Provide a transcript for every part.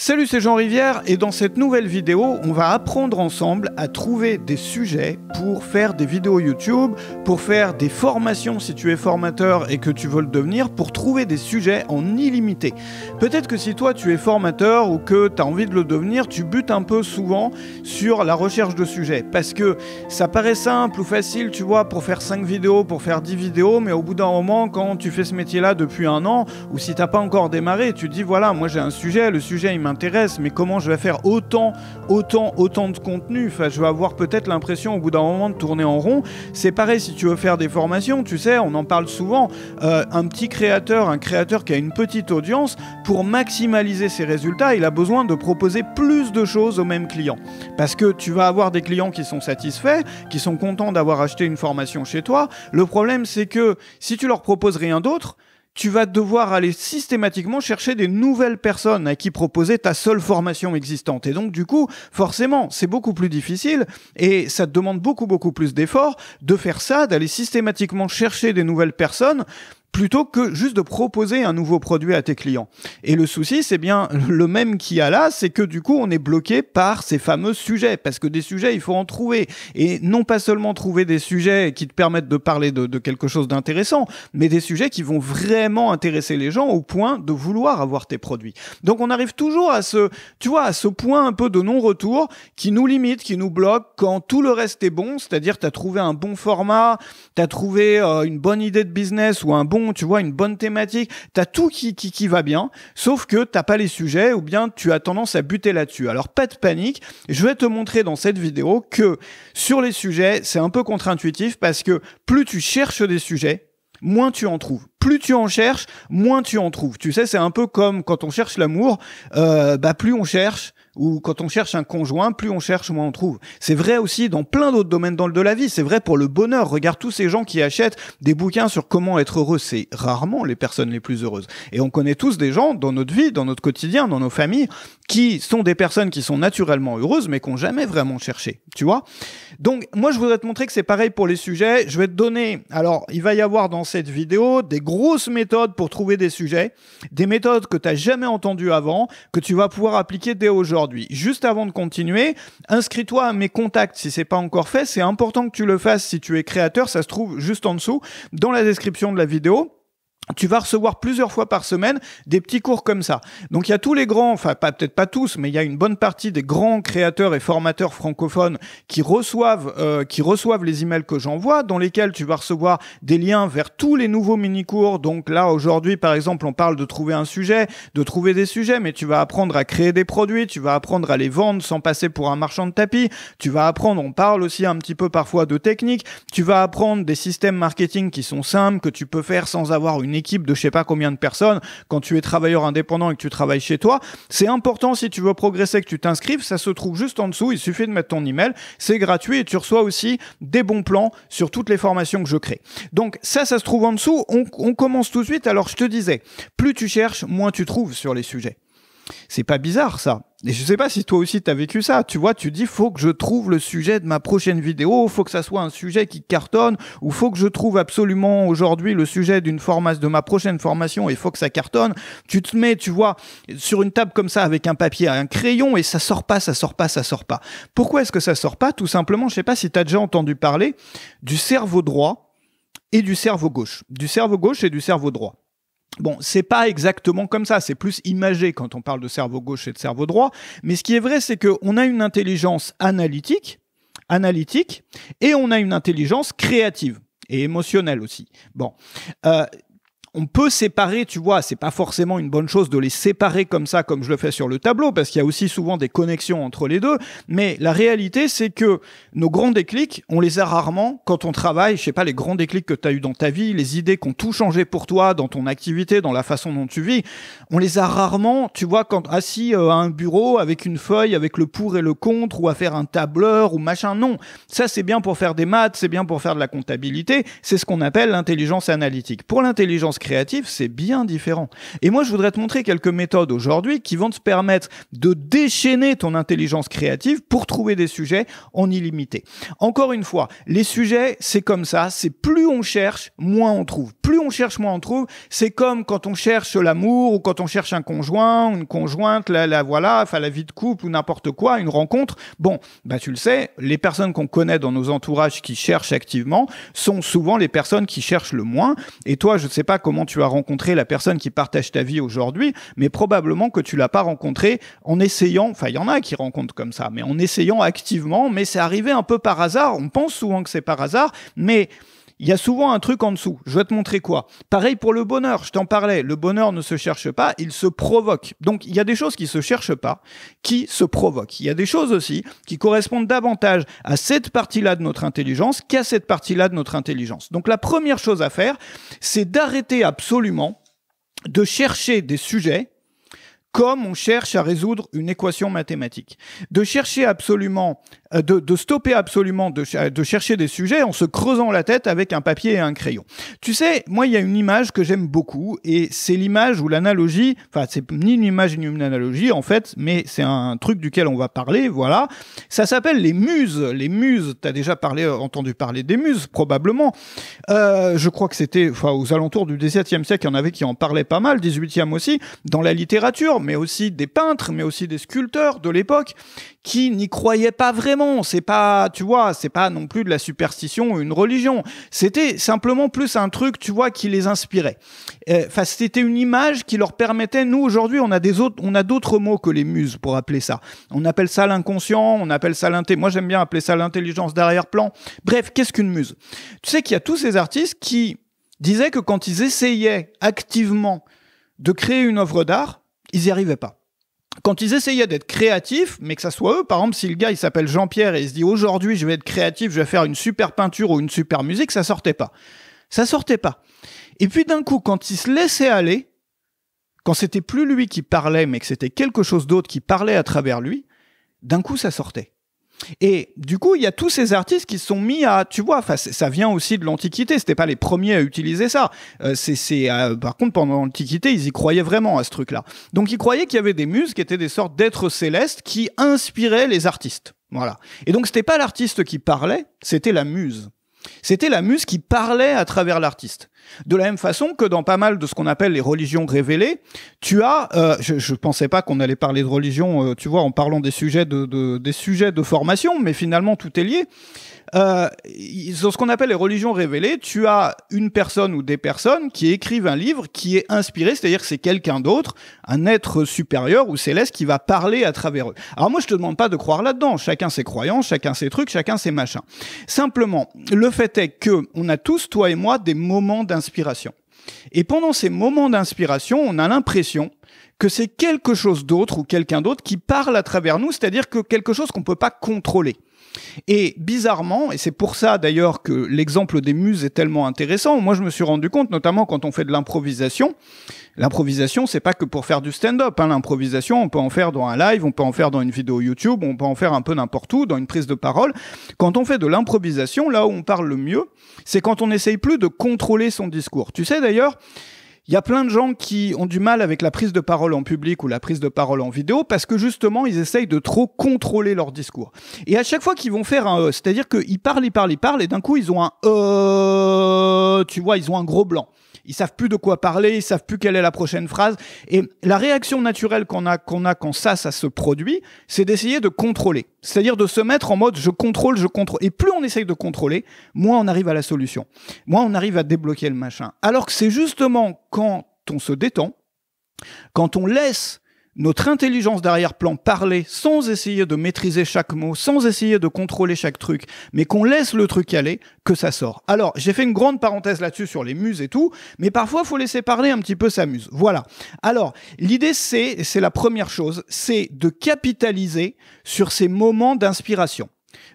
Salut, c'est Jean Rivière et dans cette nouvelle vidéo, on va apprendre ensemble à trouver des sujets pour faire des vidéos YouTube, pour faire des formations si tu es formateur et que tu veux le devenir, pour trouver des sujets en illimité. Peut-être que si toi tu es formateur ou que tu as envie de le devenir, tu butes un peu souvent sur la recherche de sujets parce que ça paraît simple ou facile, tu vois, pour faire 5 vidéos, pour faire 10 vidéos, mais au bout d'un moment, quand tu fais ce métier-là depuis un an ou si tu n'as pas encore démarré, tu te dis voilà, moi j'ai un sujet, le sujet il m'intéresse, mais comment je vais faire autant de contenu? Enfin, je vais avoir peut-être l'impression au bout d'un moment de tourner en rond. C'est pareil si tu veux faire des formations, tu sais, on en parle souvent. Un petit créateur, un créateur qui a une petite audience, pour maximaliser ses résultats, il a besoin de proposer plus de choses aux mêmes clients. Parce que tu vas avoir des clients qui sont satisfaits, qui sont contents d'avoir acheté une formation chez toi. Le problème, c'est que si tu leur proposes rien d'autre, tu vas devoir aller systématiquement chercher des nouvelles personnes à qui proposer ta seule formation existante. Et donc, du coup, forcément, c'est beaucoup plus difficile et ça te demande beaucoup plus d'efforts de faire ça, d'aller systématiquement chercher des nouvelles personnes plutôt que juste de proposer un nouveau produit à tes clients. Et le souci, c'est bien le même qu'il y a là, c'est que du coup, on est bloqué par ces fameux sujets, parce que des sujets, il faut en trouver. Et non pas seulement trouver des sujets qui te permettent de parler de quelque chose d'intéressant, mais des sujets qui vont vraiment intéresser les gens au point de vouloir avoir tes produits. Donc, on arrive toujours à ce point un peu de non-retour qui nous limite, qui nous bloque quand tout le reste est bon, c'est-à-dire tu as trouvé un bon format, tu as trouvé une bonne idée de business ou une bonne thématique, t'as tout qui va bien, sauf que t'as pas les sujets ou bien tu as tendance à buter là-dessus. Alors pas de panique, je vais te montrer dans cette vidéo que sur les sujets, c'est un peu contre-intuitif parce que plus tu cherches des sujets, moins tu en trouves. Plus tu en cherches, moins tu en trouves. Tu sais, c'est un peu comme quand on cherche l'amour, plus on cherche, ou quand on cherche un conjoint, plus on cherche, moins on trouve. C'est vrai aussi dans plein d'autres domaines de la vie. C'est vrai pour le bonheur. Regarde tous ces gens qui achètent des bouquins sur comment être heureux. C'est rarement les personnes les plus heureuses. Et on connaît tous des gens dans notre vie, dans notre quotidien, dans nos familles, qui sont des personnes qui sont naturellement heureuses, mais qui n'ont jamais vraiment cherché. Tu vois? Donc, moi, je voudrais te montrer que c'est pareil pour les sujets. Je vais te donner, alors, il va y avoir dans cette vidéo des grosses méthodes pour trouver des sujets, des méthodes que tu n'as jamais entendues avant, que tu vas pouvoir appliquer dès aujourd'hui. Juste avant de continuer, inscris-toi à mes contacts si c'est pas encore fait. C'est important que tu le fasses si tu es créateur. Ça se trouve juste en dessous, dans la description de la vidéo. Tu vas recevoir plusieurs fois par semaine des petits cours comme ça. Donc il y a tous les grands, enfin peut-être pas tous, mais il y a une bonne partie des grands créateurs et formateurs francophones qui reçoivent les emails que j'envoie, dans lesquels tu vas recevoir des liens vers tous les nouveaux mini-cours. Donc là aujourd'hui par exemple on parle de trouver un sujet, de trouver des sujets, mais tu vas apprendre à créer des produits, tu vas apprendre à les vendre sans passer pour un marchand de tapis, tu vas apprendre, on parle aussi un petit peu parfois de technique, tu vas apprendre des systèmes marketing qui sont simples, que tu peux faire sans avoir une équipe de je sais pas combien de personnes quand tu es travailleur indépendant et que tu travailles chez toi. C'est important si tu veux progresser que tu t'inscrives, ça se trouve juste en dessous, il suffit de mettre ton email, c'est gratuit et tu reçois aussi des bons plans sur toutes les formations que je crée. Donc ça se trouve en dessous, on commence tout de suite. Alors je te disais, plus tu cherches, moins tu trouves sur les sujets. C'est pas bizarre ça. Et je sais pas si toi aussi t'as vécu ça. Tu vois, tu dis faut que je trouve le sujet de ma prochaine vidéo, faut que ça soit un sujet qui cartonne, ou faut que je trouve absolument aujourd'hui le sujet de ma prochaine formation et faut que ça cartonne. Tu te mets, tu vois, sur une table comme ça avec un papier, un crayon et ça sort pas. Pourquoi est-ce que ça sort pas? Tout simplement, je sais pas si t'as déjà entendu parler du cerveau droit et du cerveau gauche. Du cerveau gauche et du cerveau droit. Bon, c'est pas exactement comme ça, c'est plus imagé quand on parle de cerveau gauche et de cerveau droit, mais ce qui est vrai, c'est qu'on a une intelligence analytique, et on a une intelligence créative et émotionnelle aussi. Bon, on peut séparer, tu vois, c'est pas forcément une bonne chose de les séparer comme ça, comme je le fais sur le tableau, parce qu'il y a aussi souvent des connexions entre les deux, mais la réalité, c'est que nos grands déclics, on les a rarement quand on travaille, je sais pas, les grands déclics que tu as eu dans ta vie, les idées qui ont tout changé pour toi, dans ton activité, dans la façon dont tu vis, on les a rarement, tu vois, quand assis à un bureau, avec une feuille, avec le pour et le contre, ou à faire un tableur, ou machin, non. Ça, c'est bien pour faire des maths, c'est bien pour faire de la comptabilité, c'est ce qu'on appelle l'intelligence analytique. Pour l'intelligence créative, c'est bien différent. Et moi, je voudrais te montrer quelques méthodes aujourd'hui qui vont te permettre de déchaîner ton intelligence créative pour trouver des sujets en illimité. Encore une fois, les sujets, c'est comme ça, c'est plus on cherche, moins on trouve. Plus on cherche, moins on trouve. C'est comme quand on cherche l'amour ou quand on cherche un conjoint, une conjointe, voilà, enfin la vie de couple ou n'importe quoi, une rencontre. Bon, bah tu le sais, les personnes qu'on connaît dans nos entourages qui cherchent activement sont souvent les personnes qui cherchent le moins. Et toi, je ne sais pas comment tu as rencontré la personne qui partage ta vie aujourd'hui, mais probablement que tu l'as pas rencontrée en essayant, enfin il y en a qui rencontrent comme ça, mais en essayant activement, mais c'est arrivé un peu par hasard. On pense souvent que c'est par hasard, mais il y a souvent un truc en dessous. Je vais te montrer quoi. Pareil pour le bonheur, je t'en parlais. Le bonheur ne se cherche pas, il se provoque. Donc, il y a des choses qui se cherchent pas, qui se provoquent. Il y a des choses aussi qui correspondent davantage à cette partie-là de notre intelligence qu'à cette partie-là de notre intelligence. Donc, la première chose à faire, c'est d'arrêter absolument de chercher des sujets comme on cherche à résoudre une équation mathématique. De chercher absolument, de stopper absolument de chercher des sujets en se creusant la tête avec un papier et un crayon. Tu sais, moi, il y a une image que j'aime beaucoup et c'est l'image où l'analogie, enfin, c'est ni une image ni une analogie, en fait, mais c'est un truc duquel on va parler, voilà. Ça s'appelle les muses. Les muses, t'as déjà entendu parler des muses, probablement. Je crois que c'était, enfin, aux alentours du XVIIe siècle, il y en avait qui en parlaient pas mal, XVIIIe aussi, dans la littérature, mais aussi des peintres, mais aussi des sculpteurs de l'époque, qui n'y croyaient pas vraiment. C'est pas, tu vois, c'est pas non plus de la superstition ou une religion. C'était simplement plus un truc, tu vois, qui les inspirait. Enfin, c'était une image qui leur permettait, nous, aujourd'hui, on a d'autres mots que les muses pour appeler ça. On appelle ça l'inconscient, on appelle ça moi, j'aime bien appeler ça l'intelligence d'arrière-plan. Bref, qu'est-ce qu'une muse? Tu sais qu'il y a tous ces artistes qui disaient que quand ils essayaient activement de créer une œuvre d'art, ils n'y arrivaient pas. Quand ils essayaient d'être créatifs, mais que ça soit eux, par exemple, si le gars il s'appelle Jean-Pierre et il se dit aujourd'hui je vais être créatif, je vais faire une super peinture ou une super musique, ça sortait pas. Ça sortait pas. Et puis d'un coup, quand il se laissait aller, quand c'était plus lui qui parlait, mais que c'était quelque chose d'autre qui parlait à travers lui, d'un coup ça sortait. Et du coup, il y a tous ces artistes qui se sont mis à, tu vois, enfin, ça vient aussi de l'Antiquité. C'était pas les premiers à utiliser ça. Par contre, pendant l'Antiquité, ils y croyaient vraiment à ce truc-là. Donc, ils croyaient qu'il y avait des muses qui étaient des sortes d'êtres célestes qui inspiraient les artistes. Voilà. Et donc, c'était pas l'artiste qui parlait, c'était la muse. C'était la muse qui parlait à travers l'artiste. De la même façon que dans pas mal de ce qu'on appelle les religions révélées, tu as, je pensais pas qu'on allait parler de religion, tu vois, en parlant des sujets de formation, mais finalement tout est lié. Dans ce qu'on appelle les religions révélées, tu as une personne ou des personnes qui écrivent un livre qui est inspiré, c'est-à-dire que c'est quelqu'un d'autre, un être supérieur ou céleste qui va parler à travers eux. Alors moi, je te demande pas de croire là-dedans. Chacun ses croyances, chacun ses trucs, chacun ses machins. Simplement, le fait est que on a tous, toi et moi, des moments d'inspiration. Et pendant ces moments d'inspiration, on a l'impression que c'est quelque chose d'autre ou quelqu'un d'autre qui parle à travers nous, c'est-à-dire que quelque chose qu'on peut pas contrôler. Et bizarrement, et c'est pour ça d'ailleurs que l'exemple des muses est tellement intéressant, moi je me suis rendu compte, notamment quand on fait de l'improvisation, c'est pas que pour faire du stand-up, hein. L'improvisation, on peut en faire dans un live, on peut en faire dans une vidéo YouTube, on peut en faire un peu n'importe où, dans une prise de parole. Quand on fait de l'improvisation, là où on parle le mieux, c'est quand on n'essaye plus de contrôler son discours. Tu sais d'ailleurs, il y a plein de gens qui ont du mal avec la prise de parole en public ou la prise de parole en vidéo parce que justement, ils essayent de trop contrôler leur discours. Et à chaque fois qu'ils vont faire un c'est-à-dire qu'ils parlent et d'un coup, ils ont un tu vois, ils ont un gros blanc. Ils savent plus de quoi parler, ils savent plus quelle est la prochaine phrase. Et la réaction naturelle qu'on a quand ça se produit, c'est d'essayer de contrôler. C'est-à-dire de se mettre en mode je contrôle. Et plus on essaye de contrôler, moins on arrive à la solution. Moins on arrive à débloquer le machin. Alors que c'est justement quand on se détend, quand on laisse notre intelligence d'arrière-plan parler sans essayer de maîtriser chaque mot, sans essayer de contrôler chaque truc, mais qu'on laisse le truc aller, que ça sort. Alors, j'ai fait une grande parenthèse là-dessus sur les muses et tout, mais parfois, il faut laisser parler un petit peu sa muse. Voilà. Alors, l'idée, c'est la première chose, c'est de capitaliser sur ces moments d'inspiration.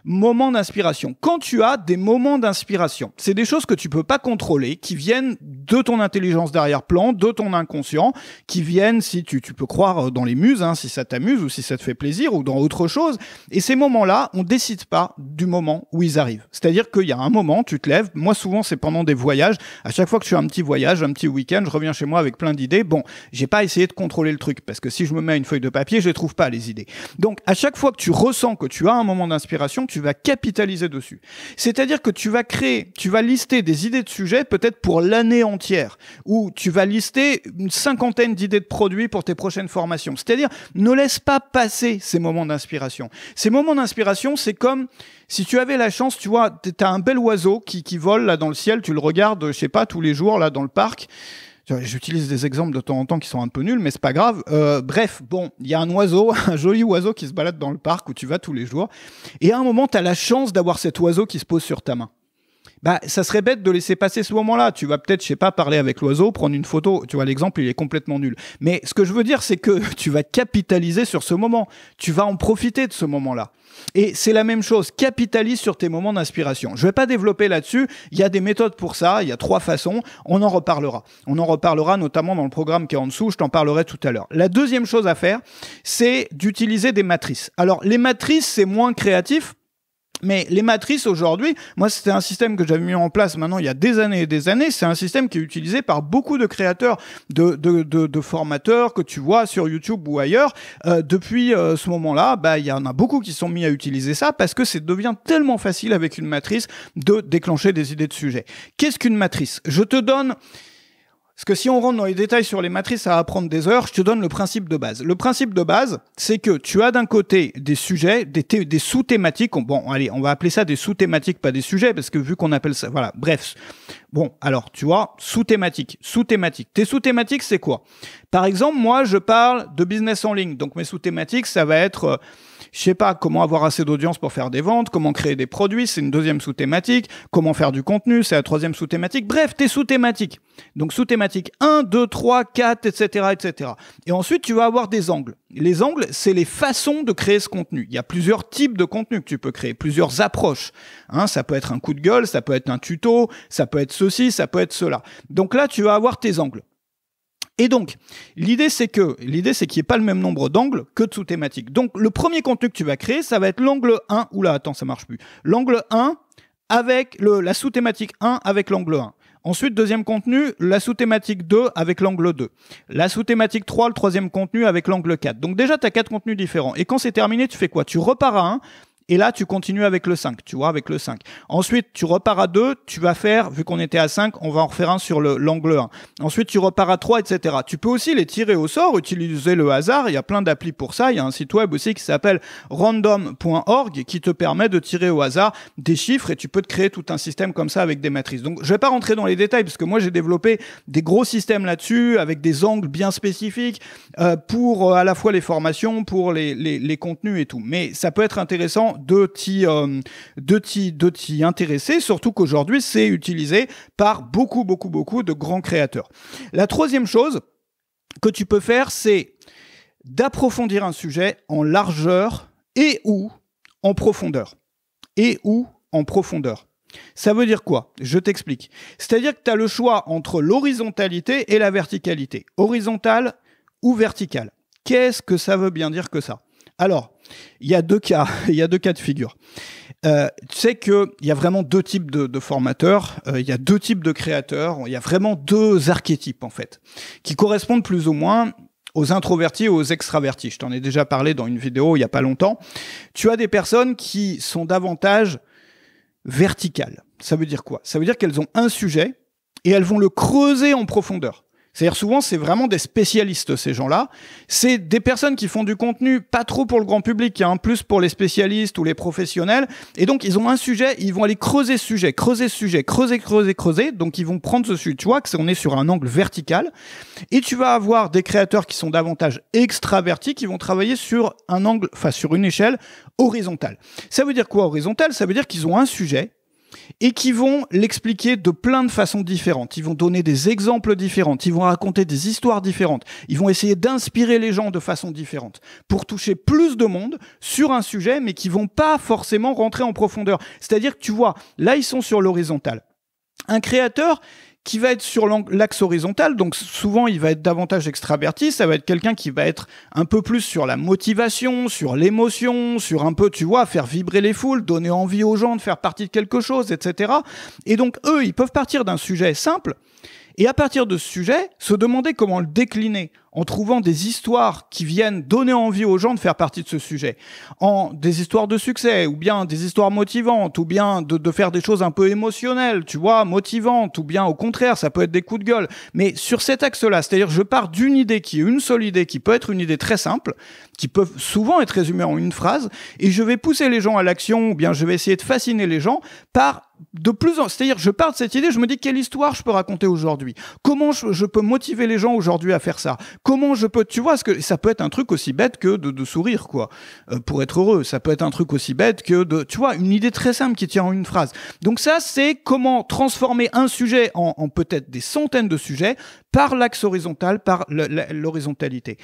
Moment d'inspiration. Quand tu as des moments d'inspiration, c'est des choses que tu peux pas contrôler, qui viennent de ton intelligence d'arrière-plan, de ton inconscient, qui viennent, si tu peux croire dans les muses, hein, si ça t'amuse ou si ça te fait plaisir ou dans autre chose. Et ces moments-là, on décide pas du moment où ils arrivent. C'est-à-dire qu'il y a un moment, tu te lèves. Moi, souvent, c'est pendant des voyages. À chaque fois que je fais un petit voyage, un petit week-end, je reviens chez moi avec plein d'idées. Bon, j'ai pas essayé de contrôler le truc parce que si je me mets à une feuille de papier, je les trouve pas, les idées. Donc, à chaque fois que tu ressens que tu as un moment d'inspiration, tu vas capitaliser dessus. C'est-à-dire que tu vas lister des idées de sujets peut-être pour l'année entière, ou tu vas lister une 50aine d'idées de produits pour tes prochaines formations. C'est-à-dire, ne laisse pas passer ces moments d'inspiration. Ces moments d'inspiration, c'est comme si tu avais la chance, tu vois, t'as un bel oiseau qui vole là dans le ciel, tu le regardes, je sais pas, tous les jours là dans le parc. J'utilise des exemples de temps en temps qui sont un peu nuls, mais c'est pas grave. Bref, bon, il y a un oiseau, un joli oiseau qui se balade dans le parc où tu vas tous les jours. Et à un moment, tu as la chance d'avoir cet oiseau qui se pose sur ta main. Bah, ça serait bête de laisser passer ce moment-là. Tu vas peut-être, je sais pas, parler avec l'oiseau, prendre une photo. Tu vois, l'exemple, il est complètement nul. Mais ce que je veux dire, c'est que tu vas capitaliser sur ce moment. Tu vas en profiter de ce moment-là. Et c'est la même chose, capitalise sur tes moments d'inspiration. Je vais pas développer là-dessus, il y a des méthodes pour ça, il y a 3 façons, on en reparlera. On en reparlera notamment dans le programme qui est en dessous, je t'en parlerai tout à l'heure. La deuxième chose à faire, c'est d'utiliser des matrices. Alors, les matrices, c'est moins créatif. Mais les matrices aujourd'hui, moi c'était un système que j'avais mis en place maintenant il y a des années et des années, c'est un système qui est utilisé par beaucoup de créateurs, de formateurs que tu vois sur YouTube ou ailleurs. Depuis ce moment-là, bah, il y en a beaucoup qui sont mis à utiliser ça parce que ça devient tellement facile avec une matrice de déclencher des idées de sujets. Qu'est-ce qu'une matrice ? Je te donne... Parce que si on rentre dans les détails sur les matrices, ça va prendre des heures. Je te donne le principe de base. Le principe de base, c'est que tu as d'un côté des sujets, des sous-thématiques. Bon, allez, on va appeler ça des sous-thématiques, pas des sujets, parce que vu qu'on appelle ça... Voilà, bref. Bon, alors, tu vois, sous-thématiques. Tes sous-thématiques, c'est quoi ? Par exemple, moi, je parle de business en ligne. Donc, mes sous-thématiques, ça va être... je sais pas, comment avoir assez d'audience pour faire des ventes, comment créer des produits, c'est une deuxième sous-thématique, comment faire du contenu, c'est la troisième sous-thématique. Bref, tes sous-thématiques. Donc sous-thématique 1, 2, 3, 4, etc., etc. Et ensuite, tu vas avoir des angles. Les angles, c'est les façons de créer ce contenu. Il y a plusieurs types de contenu que tu peux créer, plusieurs approches. Hein, ça peut être un coup de gueule, ça peut être un tuto, ça peut être ceci, ça peut être cela. Donc là, tu vas avoir tes angles. Et donc, l'idée c'est qu'il n'y ait pas le même nombre d'angles que de sous-thématiques. Donc, le premier contenu que tu vas créer, ça va être l'angle 1. Oula, attends, ça marche plus. L'angle 1 avec la sous-thématique 1 avec l'angle 1. Ensuite, deuxième contenu, la sous-thématique 2 avec l'angle 2. La sous-thématique 3, le troisième contenu avec l'angle 4. Donc déjà, tu as 4 contenus différents. Et quand c'est terminé, tu fais quoi ? Tu repars à 1. Et là, tu continues avec le 5, tu vois, avec le 5. Ensuite, tu repars à 2, tu vas faire, vu qu'on était à 5, on va en refaire un sur l'angle 1. Ensuite, tu repars à 3, etc. Tu peux aussi les tirer au sort, utiliser le hasard. Il y a plein d'applis pour ça. Il y a un site web aussi qui s'appelle random.org qui te permet de tirer au hasard des chiffres et tu peux te créer tout un système comme ça avec des matrices. Donc, je vais pas rentrer dans les détails parce que moi, j'ai développé des gros systèmes là-dessus avec des angles bien spécifiques pour à la fois les formations, pour les contenus et tout. Mais ça peut être intéressant de t'y intéresser, surtout qu'aujourd'hui, c'est utilisé par beaucoup de grands créateurs. La troisième chose que tu peux faire, c'est d'approfondir un sujet en largeur et ou en profondeur. Ça veut dire quoi ? Je t'explique. C'est-à-dire que tu as le choix entre l'horizontalité et la verticalité. Horizontale ou verticale. Qu'est-ce que ça veut bien dire que ça ? Alors, il y a deux cas de figure. Tu sais qu'il y a vraiment 2 types de formateurs, il y a 2 types de créateurs, il y a vraiment 2 archétypes en fait, qui correspondent plus ou moins aux introvertis et aux extravertis. Je t'en ai déjà parlé dans une vidéo il y a pas longtemps. Tu as des personnes qui sont davantage verticales. Ça veut dire quoi ? Ça veut dire qu'elles ont un sujet et elles vont le creuser en profondeur. C'est-à-dire souvent, c'est vraiment des spécialistes, ces gens-là. C'est des personnes qui font du contenu pas trop pour le grand public, hein, plus pour les spécialistes ou les professionnels. Et donc, ils ont un sujet, ils vont aller creuser ce sujet. Donc, ils vont prendre ce sujet. Tu vois qu'on est sur un angle vertical. Et tu vas avoir des créateurs qui sont davantage extravertis, qui vont travailler sur un angle, enfin, sur une échelle horizontale. Ça veut dire quoi, horizontale ? Ça veut dire qu'ils ont un sujet et qui vont l'expliquer de plein de façons différentes. Ils vont donner des exemples différents, ils vont raconter des histoires différentes, ils vont essayer d'inspirer les gens de façon différente pour toucher plus de monde sur un sujet, mais qui vont pas forcément rentrer en profondeur. C'est-à-dire que tu vois, là ils sont sur l'horizontal. Un créateur qui va être sur l'axe horizontal, donc souvent il va être davantage extraverti, ça va être quelqu'un qui va être un peu plus sur la motivation, sur l'émotion, sur un peu, tu vois, faire vibrer les foules, donner envie aux gens de faire partie de quelque chose, etc. Et donc eux, ils peuvent partir d'un sujet simple, et à partir de ce sujet, se demander comment le décliner en trouvant des histoires qui viennent donner envie aux gens de faire partie de ce sujet. Des histoires de succès, ou bien des histoires motivantes, ou bien de faire des choses un peu émotionnelles, tu vois, motivantes, ou bien au contraire, ça peut être des coups de gueule. Mais sur cet axe-là, c'est-à-dire je pars d'une idée qui est une seule idée, qui peut être une idée très simple, qui peut souvent être résumée en une phrase, et je vais pousser les gens à l'action, ou bien je vais essayer de fasciner les gens par c'est-à-dire je pars de cette idée, je me dis quelle histoire je peux raconter aujourd'hui, comment je peux motiver les gens aujourd'hui à faire ça, comment je peux, tu vois, parce que ça peut être un truc aussi bête que de sourire, quoi, pour être heureux, ça peut être un truc aussi bête que tu vois, une idée très simple qui tient en une phrase. Donc ça, c'est comment transformer un sujet en peut-être des centaines de sujets par l'axe horizontal, par l'horizontalité.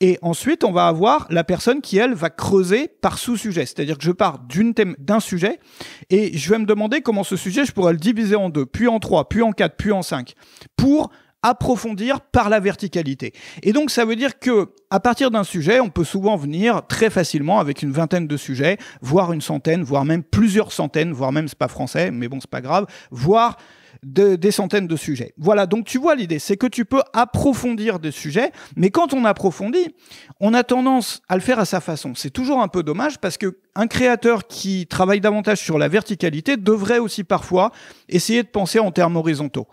Et ensuite, on va avoir la personne qui, elle, va creuser par sous-sujet. C'est-à-dire que je pars d'un sujet et je vais me demander comment ce sujet, je pourrais le diviser en 2, puis en 3, puis en 4, puis en 5, pour approfondir par la verticalité. Et donc, ça veut dire que à partir d'un sujet, on peut souvent venir très facilement avec une vingtaine de sujets, voire une centaine, voire même plusieurs centaines, voire même, c'est pas français, mais bon, c'est pas grave, voire des centaines de sujets. Voilà, donc tu vois l'idée, c'est que tu peux approfondir des sujets, mais quand on approfondit, on a tendance à le faire à sa façon. C'est toujours un peu dommage parce que un créateur qui travaille davantage sur la verticalité devrait aussi parfois essayer de penser en termes horizontaux.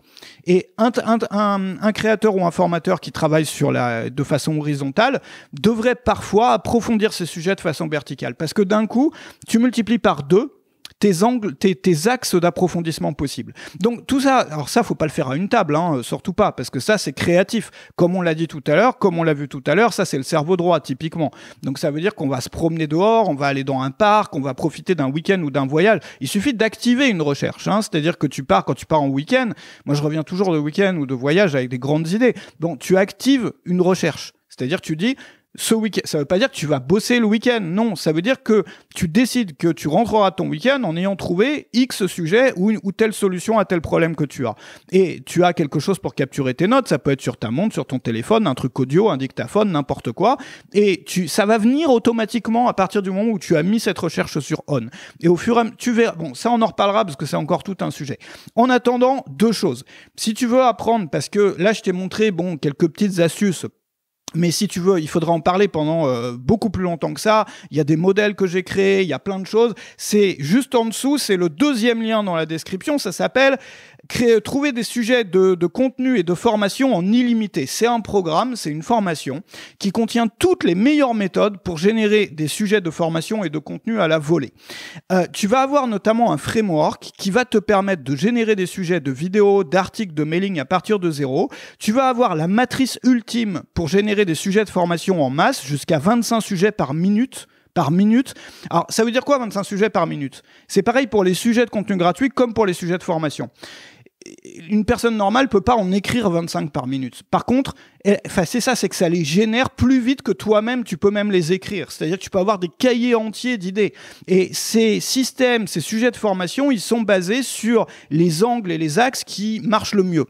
Et un créateur ou un formateur qui travaille de façon horizontale devrait parfois approfondir ces sujets de façon verticale. Parce que d'un coup, tu multiplies par 2 tes axes d'approfondissement possibles. Donc tout ça, alors ça, faut pas le faire à une table, hein, surtout pas, parce que ça, c'est créatif. Comme on l'a dit tout à l'heure, comme on l'a vu tout à l'heure, ça, c'est le cerveau droit, typiquement. Donc ça veut dire qu'on va se promener dehors, on va aller dans un parc, on va profiter d'un week-end ou d'un voyage. Il suffit d'activer une recherche, hein, c'est-à-dire que quand tu pars en week-end, moi je reviens toujours de week-end ou de voyage avec des grandes idées. Donc tu actives une recherche. C'est-à-dire tu dis, ce week-end, ça veut pas dire que tu vas bosser le week-end, non, ça veut dire que tu décides que tu rentreras ton week-end en ayant trouvé X sujet ou telle solution à tel problème que tu as. Et tu as quelque chose pour capturer tes notes, ça peut être sur ta montre, sur ton téléphone, un truc audio, un dictaphone, n'importe quoi, et ça va venir automatiquement à partir du moment où tu as mis cette recherche sur on. Et au fur et à mesure, tu verras, bon, ça on en reparlera parce que c'est encore tout un sujet. En attendant, 2 choses. Si tu veux apprendre, parce que là je t'ai montré, bon, quelques petites astuces, mais si tu veux, il faudra en parler pendant beaucoup plus longtemps que ça. Il y a des modèles que j'ai créés, il y a plein de choses. C'est juste en dessous, c'est le 2e lien dans la description. Ça s'appelle trouver des sujets de contenu et de formation en illimité. C'est un programme, c'est une formation qui contient toutes les meilleures méthodes pour générer des sujets de formation et de contenu à la volée. Tu vas avoir notamment un framework qui va te permettre de générer des sujets de vidéos, d'articles, de mailing à partir de 0. Tu vas avoir la matrice ultime pour générer des sujets de formation en masse, jusqu'à 25 sujets par minute. Alors, ça veut dire quoi 25 sujets par minute? C'est pareil pour les sujets de contenu gratuit comme pour les sujets de formation. Une personne normale peut pas en écrire 25 par minute. Par contre, c'est que ça les génère plus vite que toi-même, tu peux même les écrire. C'est-à-dire que tu peux avoir des cahiers entiers d'idées. Et ces systèmes, ces sujets de formation, ils sont basés sur les angles et les axes qui marchent le mieux.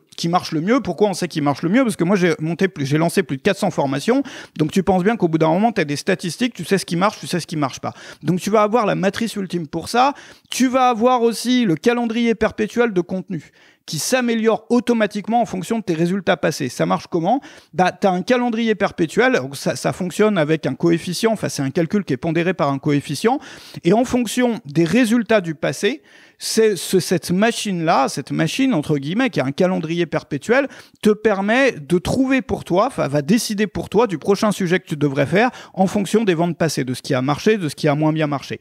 Pourquoi on sait qu'ils marchent le mieux? Parce que moi, j'ai lancé plus de 400 formations. Donc, tu penses bien qu'au bout d'un moment, tu as des statistiques, tu sais ce qui marche, tu sais ce qui marche pas. Donc, tu vas avoir la matrice ultime pour ça. Tu vas avoir aussi le calendrier perpétuel de contenu qui s'améliore automatiquement en fonction de tes résultats passés. Ça marche comment? Tu as un calendrier perpétuel, ça fonctionne avec un coefficient, enfin c'est un calcul qui est pondéré par un coefficient, et en fonction des résultats du passé, cette machine entre guillemets, qui a un calendrier perpétuel, te permet de trouver pour toi, enfin va décider pour toi du prochain sujet que tu devrais faire en fonction des ventes passées, de ce qui a marché, de ce qui a moins bien marché.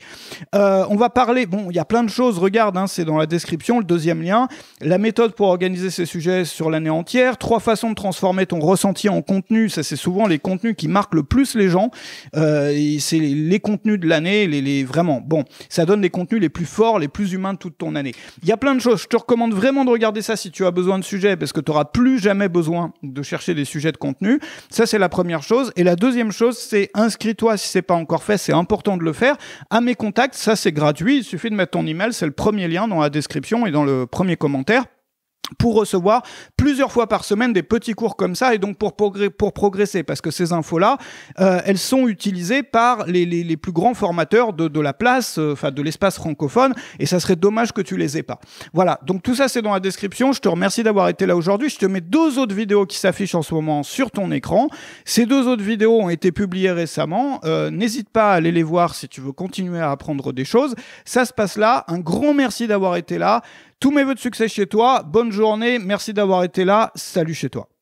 On va parler, bon, il y a plein de choses, regarde, hein, c'est dans la description, le 2e lien, la méthode pour organiser ces sujets sur l'année entière, 3 façons de transformer ton ressenti en contenu, ça c'est souvent les contenus qui marquent le plus les gens, c'est les contenus de l'année, vraiment, bon, ça donne les contenus les plus forts, les plus humains de toute ton année. Il y a plein de choses. Je te recommande vraiment de regarder ça si tu as besoin de sujets, parce que tu n'auras plus jamais besoin de chercher des sujets de contenu. Ça, c'est la première chose. Et la deuxième chose, c'est inscris-toi si c'est pas encore fait. C'est important de le faire. À mes contacts, ça, c'est gratuit. Il suffit de mettre ton email. C'est le premier lien dans la description et dans le premier commentaire, pour recevoir plusieurs fois par semaine des petits cours comme ça, et donc pour progresser, parce que ces infos-là, elles sont utilisées par les plus grands formateurs de la place, enfin de l'espace francophone, et ça serait dommage que tu les aies pas. Voilà, donc tout ça c'est dans la description. Je te remercie d'avoir été là aujourd'hui. Je te mets 2 autres vidéos qui s'affichent en ce moment sur ton écran. Ces 2 autres vidéos ont été publiées récemment. N'hésite pas à aller les voir si tu veux continuer à apprendre des choses. Ça se passe là. Un grand merci d'avoir été là. Tous mes vœux de succès chez toi. Bonne journée. Merci d'avoir été là. Salut chez toi.